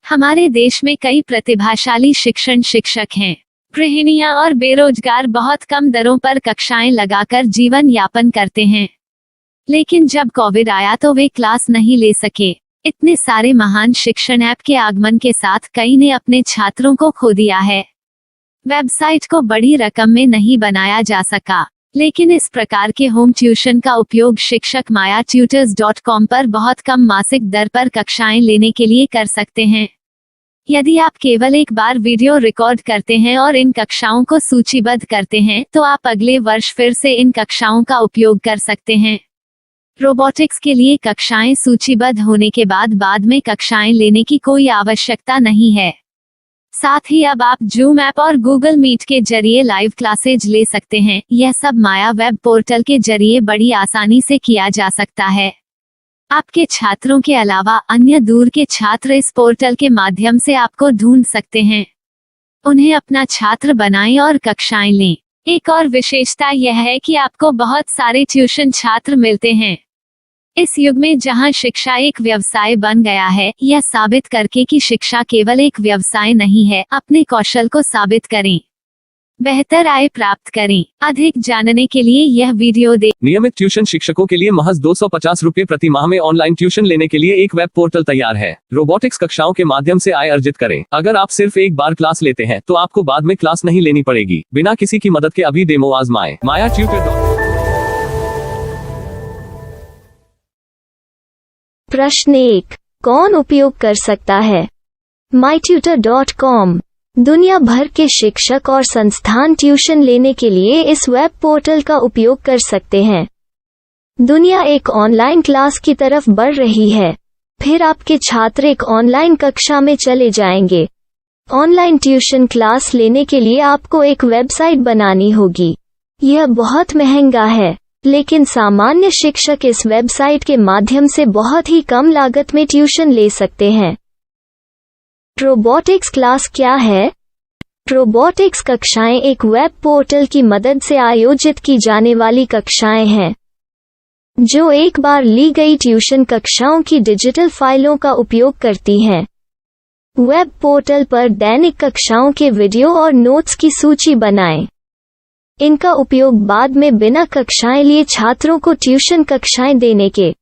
हमारे देश में कई प्रतिभाशाली शिक्षण शिक्षक हैं। गृहिणियां और बेरोजगार बहुत कम दरों पर कक्षाएं लगाकर जीवन यापन करते हैं। लेकिन जब कोविड आया तो वे क्लास नहीं ले सके। इतने सारे महान शिक्षण ऐप के आगमन के साथ कई ने अपने छात्रों को खो दिया है। वेबसाइट को बड़ी रकम में नहीं बनाया जा सका, लेकिन इस प्रकार के होम ट्यूशन का उपयोग शिक्षक myatutors.com पर बहुत कम मासिक दर पर कक्षाएं लेने के लिए कर सकते हैं। यदि आप केवल एक बार वीडियो रिकॉर्ड करते हैं और इन कक्षाओं को सूचीबद्ध करते हैं तो आप अगले वर्ष फिर से इन कक्षाओं का उपयोग कर सकते हैं। रोबोटिक्स के लिए कक्षाएं सूचीबद्ध होने के बाद में कक्षाएं लेने की कोई आवश्यकता नहीं है। साथ ही अब आप जूम ऐप और गूगल मीट के जरिए लाइव क्लासेज ले सकते हैं। यह सब माया वेब पोर्टल के जरिए बड़ी आसानी से किया जा सकता है। आपके छात्रों के अलावा अन्य दूर के छात्र इस पोर्टल के माध्यम से आपको ढूंढ सकते हैं। उन्हें अपना छात्र बनाएं और कक्षाएं लें। एक और विशेषता यह है कि आपको बहुत सारे ट्यूशन छात्र मिलते हैं। इस युग में जहां शिक्षा एक व्यवसाय बन गया है, यह साबित करके कि शिक्षा केवल एक व्यवसाय नहीं है, अपने कौशल को साबित करें, बेहतर आय प्राप्त करें। अधिक जानने के लिए यह वीडियो देखें। नियमित ट्यूशन शिक्षकों के लिए महज 250 रुपए प्रति माह में ऑनलाइन ट्यूशन लेने के लिए एक वेब पोर्टल तैयार है। रोबोटिक्स कक्षाओं के माध्यम से आय अर्जित करें। अगर आप सिर्फ एक बार क्लास लेते हैं तो आपको बाद में क्लास नहीं लेनी पड़ेगी। बिना किसी की मदद के अभी डेमो आजमाएं। myatutors.com। प्रश्न 1, कौन उपयोग कर सकता है? mytutor.com दुनिया भर के शिक्षक और संस्थान ट्यूशन लेने के लिए इस वेब पोर्टल का उपयोग कर सकते हैं। दुनिया एक ऑनलाइन क्लास की तरफ बढ़ रही है। फिर आपके छात्र एक ऑनलाइन कक्षा में चले जाएंगे। ऑनलाइन ट्यूशन क्लास लेने के लिए आपको एक वेबसाइट बनानी होगी। यह बहुत महंगा है, लेकिन सामान्य शिक्षक इस वेबसाइट के माध्यम से बहुत ही कम लागत में ट्यूशन ले सकते हैं। रोबोटिक्स क्लास क्या है? रोबोटिक्स कक्षाएं एक वेब पोर्टल की मदद से आयोजित की जाने वाली कक्षाएं हैं, जो एक बार ली गई ट्यूशन कक्षाओं की डिजिटल फाइलों का उपयोग करती हैं। वेब पोर्टल पर दैनिक कक्षाओं के वीडियो और नोट्स की सूची बनाएं। इनका उपयोग बाद में बिना कक्षाएं लिए छात्रों को ट्यूशन कक्षाएं देने के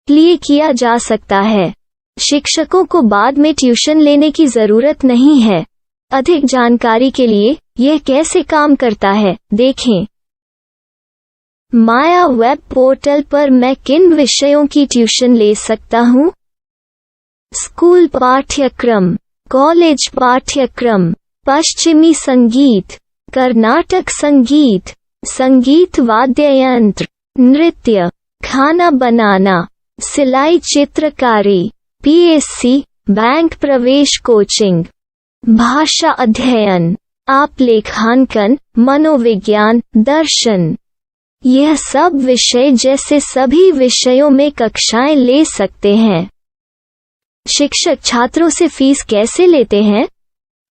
लिए किया जा सकता है। शिक्षकों को बाद में ट्यूशन लेने की जरूरत नहीं है। अधिक जानकारी के लिए यह कैसे काम करता है, देखें। माया वेब पोर्टल पर मैं किन विषयों की ट्यूशन ले सकता हूँ? स्कूल पाठ्यक्रम, कॉलेज पाठ्यक्रम, पश्चिमी संगीत, कर्नाटक संगीत, संगीत वाद्य यंत्र, नृत्य, खाना बनाना, सिलाई चित्रकारी, पीएससी, बैंक प्रवेश कोचिंग, भाषा अध्ययन, आप लेखांकन, मनोविज्ञान, दर्शन। यह सब विषय जैसे सभी विषयों में कक्षाएं ले सकते हैं। शिक्षक छात्रों से फीस कैसे लेते हैं?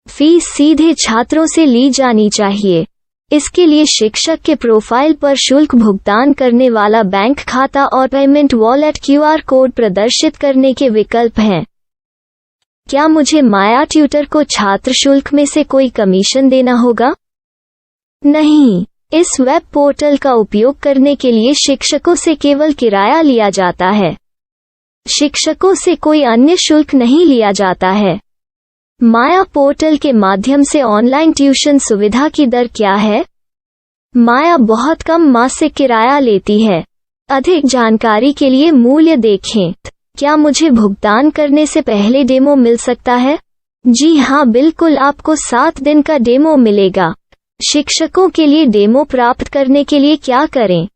फीस सीधे छात्रों से ली जानी चाहिए। इसके लिए शिक्षक के प्रोफाइल पर शुल्क भुगतान करने वाला बैंक खाता और पेमेंट वॉलेट क्यूआर कोड प्रदर्शित करने के विकल्प हैं। क्या मुझे माया ट्यूटर को छात्र शुल्क में से कोई कमीशन देना होगा? नहीं, इस वेब पोर्टल का उपयोग करने के लिए शिक्षकों से केवल किराया लिया जाता है। शिक्षकों से कोई अन्य शुल्क नहीं लिया जाता है। माया पोर्टल के माध्यम से ऑनलाइन ट्यूशन सुविधा की दर क्या है? माया बहुत कम मासिक किराया लेती है। अधिक जानकारी के लिए मूल्य देखें। क्या मुझे भुगतान करने से पहले डेमो मिल सकता है? जी हाँ, बिल्कुल, आपको 7 दिन का डेमो मिलेगा। शिक्षकों के लिए डेमो प्राप्त करने के लिए क्या करें?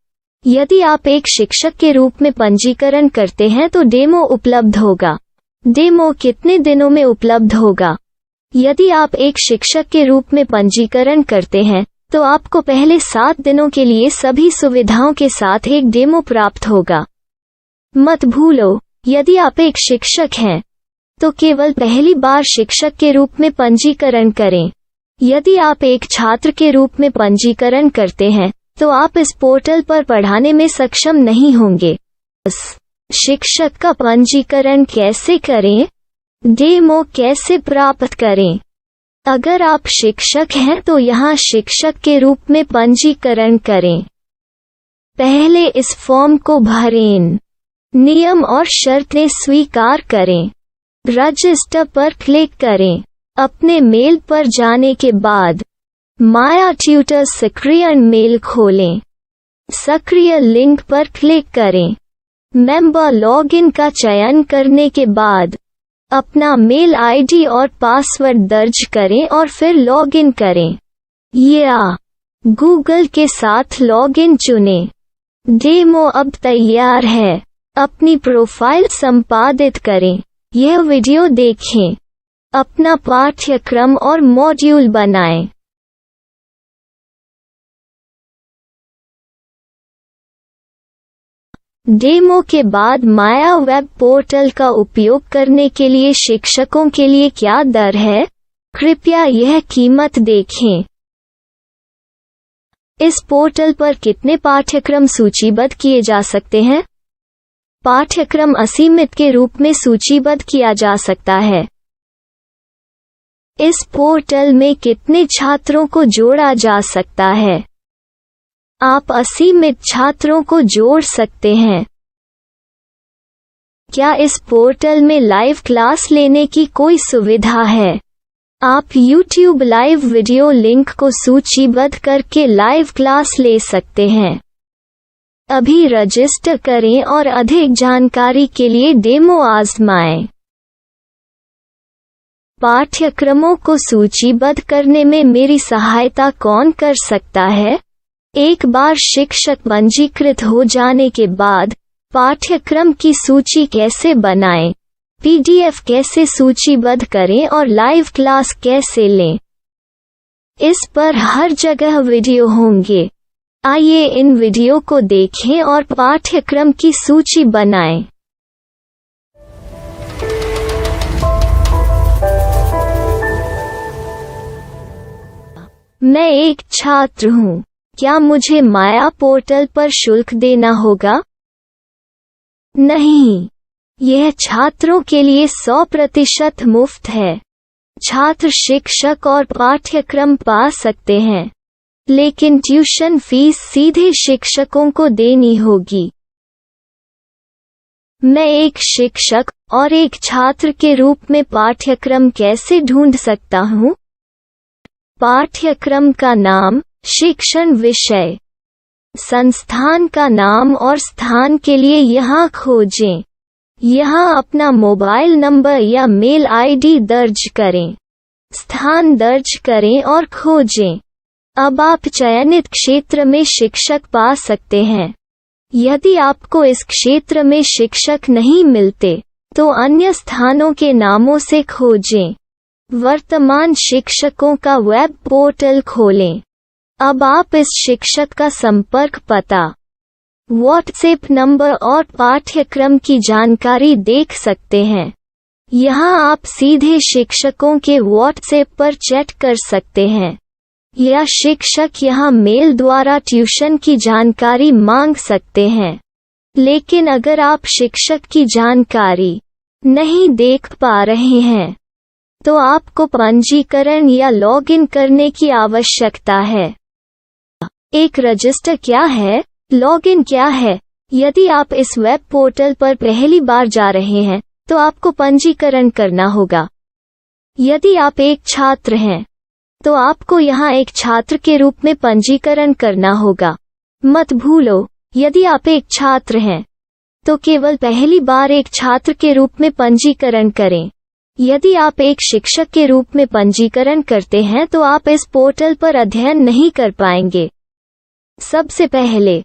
यदि आप एक शिक्षक के रूप में पंजीकरण करते हैं तो डेमो उपलब्ध होगा। डेमो कितने दिनों में उपलब्ध होगा? यदि आप एक शिक्षक के रूप में पंजीकरण करते हैं तो आपको पहले 7 दिनों के लिए सभी सुविधाओं के साथ एक डेमो प्राप्त होगा। मत भूलो, यदि आप एक शिक्षक हैं तो केवल पहली बार शिक्षक के रूप में पंजीकरण करें। यदि आप एक छात्र के रूप में पंजीकरण करते हैं तो आप इस पोर्टल पर पढ़ाने में सक्षम नहीं होंगे। शिक्षक का पंजीकरण कैसे करें? डेमो कैसे प्राप्त करें? अगर आप शिक्षक हैं तो यहाँ शिक्षक के रूप में पंजीकरण करें। पहले इस फॉर्म को भरें। नियम और शर्तें स्वीकार करें। रजिस्टर पर क्लिक करें। अपने मेल पर जाने के बाद माया ट्यूटर सक्रिय मेल खोलें। सक्रिय लिंक पर क्लिक करें। मेंबर लॉगिन का चयन करने के बाद अपना मेल आईडी और पासवर्ड दर्ज करें और फिर लॉगिन करें या गूगल के साथ लॉगिन चुनें। डेमो अब तैयार है। अपनी प्रोफाइल संपादित करें। यह वीडियो देखें। अपना पाठ्यक्रम और मॉड्यूल बनाएं। डेमो के बाद माया वेब पोर्टल का उपयोग करने के लिए शिक्षकों के लिए क्या दर है? कृपया यह कीमत देखें। इस पोर्टल पर कितने पाठ्यक्रम सूचीबद्ध किए जा सकते हैं? पाठ्यक्रम असीमित के रूप में सूचीबद्ध किया जा सकता है। इस पोर्टल में कितने छात्रों को जोड़ा जा सकता है? आप असीमित छात्रों को जोड़ सकते हैं। क्या इस पोर्टल में लाइव क्लास लेने की कोई सुविधा है? आप YouTube लाइव वीडियो लिंक को सूचीबद्ध करके लाइव क्लास ले सकते हैं। अभी रजिस्टर करें और अधिक जानकारी के लिए डेमो आजमाएं। पाठ्यक्रमों को सूचीबद्ध करने में मेरी सहायता कौन कर सकता है? एक बार शिक्षक पंजीकृत हो जाने के बाद पाठ्यक्रम की सूची कैसे बनाएं? PDF कैसे सूचीबद्ध करें और लाइव क्लास कैसे लें? इस पर हर जगह वीडियो होंगे। आइए इन वीडियो को देखें और पाठ्यक्रम की सूची बनाएं। मैं एक छात्र हूँ। क्या मुझे माया पोर्टल पर शुल्क देना होगा? नहीं, यह छात्रों के लिए 100% मुफ्त है। छात्र शिक्षक और पाठ्यक्रम पा सकते हैं, लेकिन ट्यूशन फीस सीधे शिक्षकों को देनी होगी। मैं एक शिक्षक और एक छात्र के रूप में पाठ्यक्रम कैसे ढूंढ सकता हूँ? पाठ्यक्रम का नाम, शिक्षण विषय, संस्थान का नाम और स्थान के लिए यहाँ खोजें। यहाँ अपना मोबाइल नंबर या मेल आईडी दर्ज करें। स्थान दर्ज करें और खोजें। अब आप चयनित क्षेत्र में शिक्षक पा सकते हैं। यदि आपको इस क्षेत्र में शिक्षक नहीं मिलते, तो अन्य स्थानों के नामों से खोजें। वर्तमान शिक्षकों का वेब पोर्टल खोलें। अब आप इस शिक्षक का संपर्क पता, व्हाट्सएप नंबर और पाठ्यक्रम की जानकारी देख सकते हैं। यहाँ आप सीधे शिक्षकों के व्हाट्सएप पर चैट कर सकते हैं या शिक्षक यहाँ मेल द्वारा ट्यूशन की जानकारी मांग सकते हैं। लेकिन अगर आप शिक्षक की जानकारी नहीं देख पा रहे हैं, तो आपको पंजीकरण या लॉगिन करने की आवश्यकता है। एक रजिस्टर क्या है? लॉगिन क्या है? यदि आप इस वेब पोर्टल पर पहली बार जा रहे हैं, तो आपको पंजीकरण करना होगा। यदि आप एक छात्र हैं, तो आपको यहाँ एक छात्र के रूप में पंजीकरण करना होगा। मत भूलो, यदि आप एक छात्र हैं, तो केवल पहली बार एक छात्र के रूप में पंजीकरण करें। यदि आप एक शिक्षक के रूप में पंजीकरण करते हैं, तो आप इस पोर्टल पर अध्ययन नहीं कर पाएंगे। सबसे पहले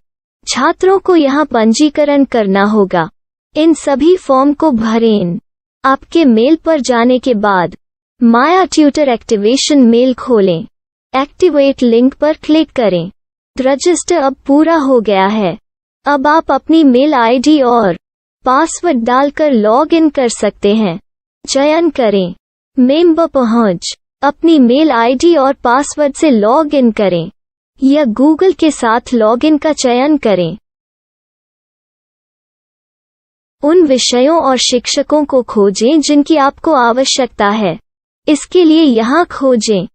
छात्रों को यहाँ पंजीकरण करना होगा। इन सभी फॉर्म को भरें। आपके मेल पर जाने के बाद माया ट्यूटर एक्टिवेशन मेल खोलें। एक्टिवेट लिंक पर क्लिक करें। रजिस्टर अब पूरा हो गया है। अब आप अपनी मेल आईडी और पासवर्ड डालकर लॉग इन कर सकते हैं। चयन करें मेंबर पहुंच। अपनी मेल आईडी और पासवर्ड से लॉग इन करें या गूगल के साथ लॉगिन का चयन करें। उन विषयों और शिक्षकों को खोजें जिनकी आपको आवश्यकता है। इसके लिए यहाँ खोजें।